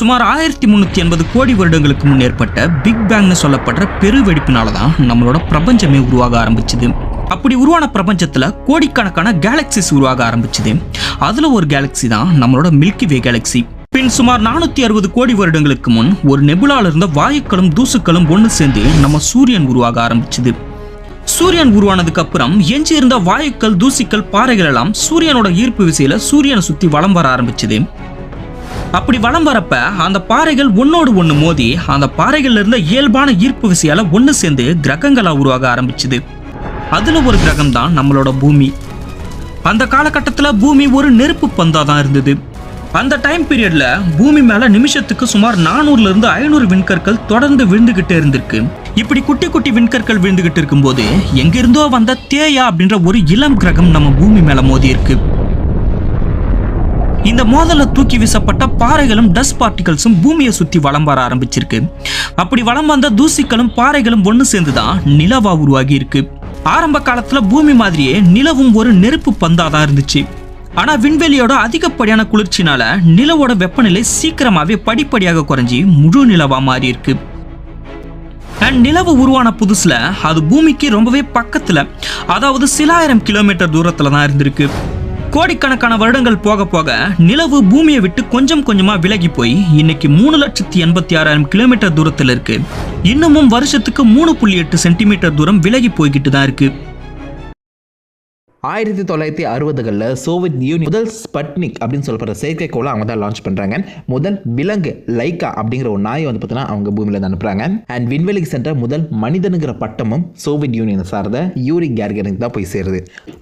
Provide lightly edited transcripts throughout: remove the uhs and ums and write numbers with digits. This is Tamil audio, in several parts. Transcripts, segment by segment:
சுமார் 1380 கோடி வருடங்களுக்கு முன் ஏற்பட்ட பிக் பேங்னு சொல்லப்படுற பெருவெடிப்பினால தான் நம்மளோட பிரபஞ்சமே உருவாக ஆரம்பிச்சுது. அப்படி உருவான பிரபஞ்சத்துல கோடிக்கணக்கான கேலக்சிஸ் உருவாக ஆரம்பிச்சுது. அதுல ஒரு கேலக்சி தான் நம்மளோட மில்கி வே கேலக்சி. பின் சுமார் 460 கோடி வருடங்களுக்கு முன் ஒரு நெபுலால இருந்த வாயுக்களும் தூசுக்களும் ஒன்று சேர்ந்து நம்ம சூரியன் உருவாக ஆரம்பிச்சுது. சூரியன் உருவானதுக்கு அப்புறம் எஞ்சி இருந்த வாயுக்கள், தூசிகள், பாறைகள் எல்லாம் சூரியனோட ஈர்ப்பு விசையில சூரியனை சுத்தி வலம் வர ஆரம்பிச்சுது. அப்படி வலம் வரப்ப அந்த பாறைகள் ஒன்னோடு ஒண்ணு மோதி அந்த பாறைகள்ல இருந்த இயல்பான ஈர்ப்பு விசையால ஒன்னு சேர்ந்து கிரகங்களா உருவாக ஆரம்பிச்சுது. அதுல ஒரு கிரகம் தான் நம்மளோட பூமி. அந்த காலகட்டத்துல பூமி ஒரு நெருப்பு பந்தா தான் இருந்தது. அந்த டைம் பீரியட்ல பூமி மேல நிமிஷத்துக்கு சுமார் 400 இருந்து 500 விண்கற்கள் தொடர்ந்து விழுந்துகிட்டே இருந்திருக்கு. இப்படி குட்டி குட்டி விண்கற்கள் விழுந்துகிட்டு இருக்கும்போது எங்கிருந்தோ வந்த தேயா அப்படின்ற ஒரு இளம் கிரகம் நம்ம பூமி மேல மோதி இருக்கு. இந்த மோதல்ல தூக்கி வீசப்பட்ட பாறைகளும் டஸ்ட் பார்ட்டிகல்ஸும் பூமியை சுத்தி வலம் வர ஆரம்பிச்சிருக்கு. அப்படி வலம் வந்த தூசிகளும் பாறைகளும் ஒன்னு சேர்ந்துதான் நிலவா உருவாகி இருக்கு. ஆரம்ப காலத்துல பூமி மாதிரியே நிலவும் ஒரு நெருப்பு பந்தாதான் இருந்துச்சு. ஆனா விண்வெளியோட அதிகப்படியான குளிர்ச்சினால நிலவோட வெப்பநிலை சீக்கிரமாவே படிப்படியாக குறைஞ்சி முழு நிலவா மாறி இருக்கு. நிலவு உருவான புதுசுல அது பூமிக்கு ரொம்பவே பக்கத்துல, அதாவது சில ஆயிரம் கிலோமீட்டர் தூரத்துல தான் இருந்திருக்கு. கோடிக்கணக்கான வருடங்கள் போக போக நிலவு பூமியை விட்டு கொஞ்சம் கொஞ்சமா விலகி போய் இன்னைக்கு 3,86,000 கிலோமீட்டர் தூரத்துல இருக்கு. இன்னமும் வருஷத்துக்கு 3.8 சென்டிமீட்டர் தூரம் விலகி போய்கிட்டு தான் இருக்கு. 1960களில் சோவியத் யூனியன் முதல் ஸ்பட்னிக் அப்படின்னு சொல்லப்படுற செயற்கைக்கோளை அவங்க தான் லான்ச் பண்ணுறாங்க. முதல் விலங்கு லைக்கா அப்படிங்கிற ஒரு நாயை வந்து பார்த்தீங்கன்னா அவங்க பூமியில் தான் அனுப்புகிறாங்க. அண்ட் விண்வெளிக்கு சென்ற முதல் மனிதனுங்கிற பட்டமும் சோவியத் யூனியனை சார்ந்த யூரி கேகரினுக்கு தான் போய் சேருது.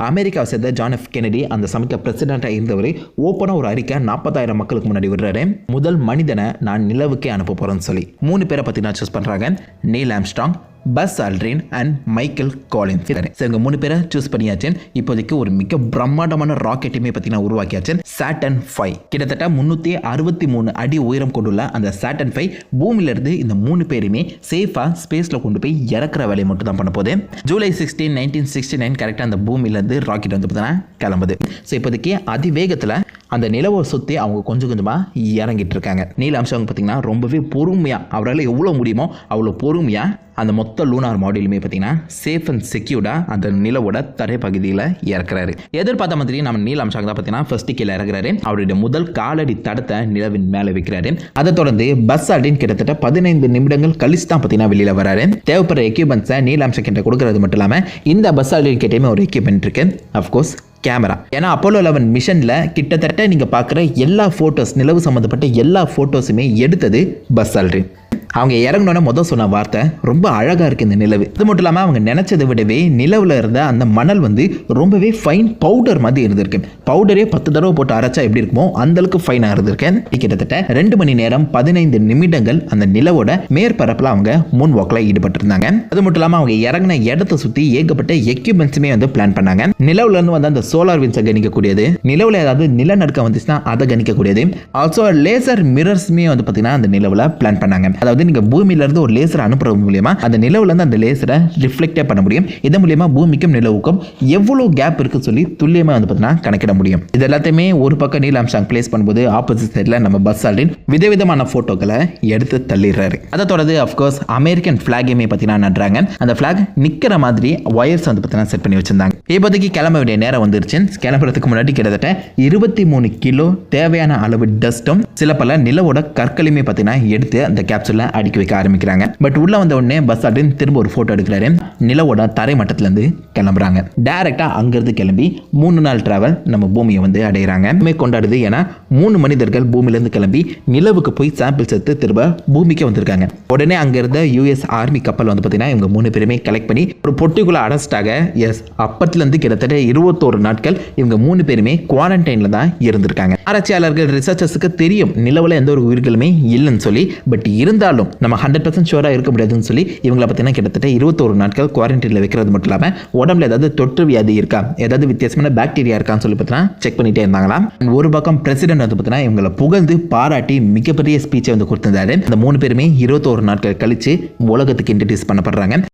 அமெரிக்காவை சேர்ந்த ஜான் எஃப் கென்னடி அந்த சமயத்தில் பிரசிடென்ட்டாக இருந்தவர் ஓப்பனாக ஒரு அறிக்கை 40,000 மக்களுக்கு முன்னாடி விடுறாரு. முதல் மனிதனை நான் நிலவுக்கே அனுப்ப போகிறேன்னு சொல்லி 3 பேரை பற்றி நான் சூஸ் பண்ணுறாங்க. Neil Armstrong, Buzz Aldrin and Michael Collins. இவங்க 3 பேரை சூஸ் பண்ணியாச்சு. இப்போதைக்கு ஒரு மிக பிரம்மாண்டமான ராக்கெட்டுமே பார்த்தீங்கன்னா உருவாக்கியாச்சு. சாட்டர்ன் 5 கிட்டத்தட்ட 363 அடி உயரம் கொண்டுள்ள அந்த சாட்டர்ன் 5 பூமியிலிருந்து இந்த 3 பேருமே சேஃபா ஸ்பேஸ்ல கொண்டு போய் இறக்குற வேலையை மட்டும் தான் பண்ண போகுது. ஜூலை 16, 1969 கரெக்டாக அந்த பூமியிலிருந்து ராக்கெட் வந்து பார்த்தீங்கன்னா கிளம்புது. ஸோ இப்போதைக்கு அதிவேகத்தில் அந்த நிலவை சுற்றி அவங்க கொஞ்சம் கொஞ்சமாக இறங்கிட்டு இருக்காங்க. நீல் ஆம்ஸ்ட்ராங் பார்த்தீங்கன்னா ரொம்பவே பொறுமையாக, அவரால் எவ்வளோ முடியுமோ அவ்வளோ பொறுமையாக அந்த மொத்த லூனார் மாடியூலுமே பார்த்தீங்கன்னா சேஃப் அண்ட் செக்யூர்டாக அந்த நிலவோட தரைப்பகுதியில் இறக்குறாரு. எதிர்பார்த்த மாதிரி நம்ம நீல் ஆம்ஸ்ட்ராங் தான் பார்த்தீங்கன்னா ஃபர்ஸ்ட் கீழே இறக்குறாரு. அவருடைய முதல் காலடி தடத்தை நிலவின் மேலே வைக்கிறாரு. அதை தொடர்ந்து பஸ் ஆல்ட்ரின் கிட்டத்தட்ட 15 நிமிடங்கள் கழிச்சு தான் பார்த்தீங்கன்னா வெளியில் வராரு. தேவைப்படுற எக்யூப்மெண்ட்ஸை நீல் ஆம்ஸ்ட்ராங் கிட்ட கொடுக்கறது மட்டும் இல்லாமல் இந்த பஸ் ஆல்ட்ரின் கிட்டேயுமே ஒரு எக்யூப்மெண்ட் இருக்கு, அஃப்கோர்ஸ் கேமரா. ஏன்னா அப்போலோ 11 மிஷனில் கிட்டத்தட்ட நீங்கள் பார்க்குற எல்லா ஃபோட்டோஸ், நிலவு சம்மந்தப்பட்ட எல்லா ஃபோட்டோஸுமே எடுத்தது பஸ் ஆல்ட்ரின். அவங்க இறங்கினோன்னே முதல் சொன்ன வார்த்தை ரொம்ப அழகாக இருக்குது இந்த நிலவு. இது மட்டும் இல்லாமல் அவங்க நினச்சதை விடவே நிலவில் இருந்த அந்த மணல் வந்து ரொம்பவே ஃபைன் பவுடர் மாதிரி இருந்திருக்கு. பவுடரே 10 தடவை போட்டு அரைச்சா எப்படி இருக்குமோ அந்தளவுக்கு ஃபைனாக இருந்திருக்கேன். கிட்டத்தட்ட 2 மணி நேரம் 15 நிமிடங்கள் அந்த நிலவோட மேற்பரப்பில் அவங்க மூன் வாக்கில் ஈடுபட்டிருந்தாங்க. அது மட்டும் இல்லாமல் அவங்க இறங்கின இடத்தை சுற்றி ஏகப்பட்ட எக்யூப்மெண்ட்ஸுமே வந்து பிளான் பண்ணாங்க. நிலவுலேருந்து வந்து அந்த சோலார் வின்ஸை கணிக்கக்கூடியது, நிலவில் ஏதாவது நிலநடுக்கம் வந்துச்சுன்னா அதை கணிக்கக்கூடியது, ஆல்சோ லேசர் மிரர்ஸுமே வந்து பார்த்தீங்கன்னா அந்த நிலவில் பிளான் பண்ணாங்க. அதாவது நீங்க பூமியில இருந்து ஒரு லேசர் அனுப்புறது மூலமா அந்த நிலவுல இருந்து அந்த லேசரை ரிஃப்ளெக்ட் பண்ண முடியும். இதன் மூலமா பூமிக்கும் நிலவுக்கும் எவ்வளவு கேப் இருக்கு சொல்லி துல்லியமா வந்து பார்த்தீங்கன்னா கணக்கிட முடியும். இது எல்லாத்தையுமே ஒரு பக்கம் நீல் ஆம்ஸ்ட்ராங் பிளேஸ் பண்ணும்போது ஆப்போசிட் சைடில் நம்ம பஸ் ஆல்ட்ரின் விதவிதமான போட்டோக்களை எடுத்து தள்ளிடுறாரு. அதை தொடர்ந்து அஃப்கோர்ஸ் அமெரிக்கன் பிளாகையுமே பார்த்தீங்கன்னா நடுறாங்க. அந்த பிளாக் நிக்கிற மாதிரி ஒயர்ஸ் வந்து பார்த்தீங்கன்னா செட் பண்ணி வச்சிருந்தாங்க. இப்போதைக்கு கிளம்ப வேண்டிய நேரம் வந்துருச்சு. கிளம்புறதுக்கு முன்னாடி கிட்டத்தட்ட 23 கிலோ தேவையான அளவு டஸ்ட்டும் சில பல நிலவோட கற்களையுமே பார்த்தீங்கன்னா எடுத்து அந்த கேப்சூல்ல அடிக்க வைக்க ஆரம்பிக்கிறாங்க. பட் உள்ள வந்த உடனே பஸ் ஆல்ட்ரின் திரும்ப ஒரு போட்டோ எடுக்கிறாரு. நிலவோட தரை மட்டத்திலிருந்து கிளம்புறாங்க. டைரக்டா அங்கிருந்து கிளம்பி 3 நாள் டிராவல் நம்ம பூமியை வந்து அடைகிறாங்க. கொண்டாடுது. ஏன்னா 3 மனிதர்கள் பூமியிலிருந்து கிளம்பி நிலவுக்கு போய் சாம்பிள்ஸ் எடுத்து திரும்ப பூமிக்கு வந்திருக்காங்க. உடனே அங்க இருந்த US ஆர்மி கப்பல் வந்து பார்த்தீங்கன்னா இவங்க 3 பேருமே கலெக்ட் பண்ணி ஒரு பொட்டிக்குள்ள அரெஸ்டாக அப்பத்திலிருந்து கிட்டத்தட்ட 21 நாட்கள் இவங்க 3 பேருமே குவாரண்டைன்ல தான் இருந்திருக்காங்க. ஆராய்ச்சியாளர்கள் ரிசர்ச்சர்ஸுக்கு தெரியும் நிலவுல எந்த ஒரு உயிர்களுமே இல்லைன்னு சொல்லி. பட் இருந்தாலும் நம்ம 100% ஷூரா இருக்க முடியாதுன்னு சொல்லி இவங்களை பார்த்தீங்கன்னா கிட்டத்தட்ட 21 நாட்கள் குவாரண்டைன்ல வைக்கிறது மட்டும் இல்லாமல் உடம்புல ஏதாவது தொற்று வியாதி இருக்கா, ஏதாவது வித்தியாசமான பாக்டீரியா இருக்கான்னு சொல்லி பார்த்தீங்கன்னா செக் பண்ணிட்டே இருந்தாங்களாம். ஒரு பக்கம் பிரசிடென்ட் வந்து பார்த்தீங்கன்னா இவங்களை புகழ்ந்து பாராட்டி மிகப்பெரிய ஸ்பீச்சை வந்து கொடுத்திருந்தாரு. அந்த 3 பேருமே 21 நாட்கள் கழிச்சு உலகத்துக்கு இன்ட்ரடியூஸ் பண்ணப்படுறாங்க.